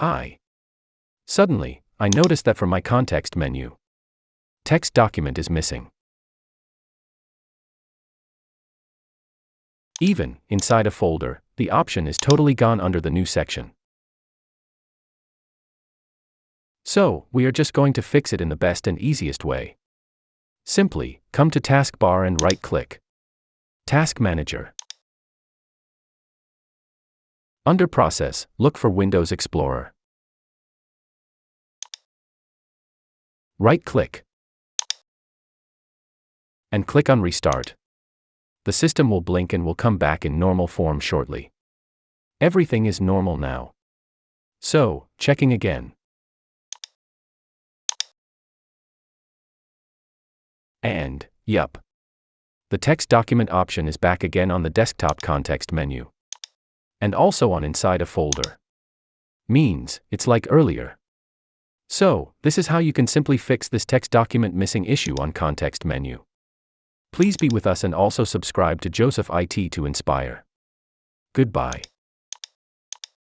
Hi. Suddenly, I noticed that from my context menu, text document is missing. Even inside a folder, the option is totally gone under the new section. So, we are just going to fix it in the best and easiest way. Simply, come to Taskbar and right-click. Task Manager. Under Process, look for Windows Explorer. Right-click. And click on Restart. The system will blink and will come back in normal form shortly. Everything is normal now. So, checking again. And, yup. The text document option is back again on the desktop context menu. And also on inside a folder. Means, it's like earlier. So, this is how you can simply fix this text document missing issue on context menu. Please be with us and also subscribe to Joseph IT to inspire. Goodbye.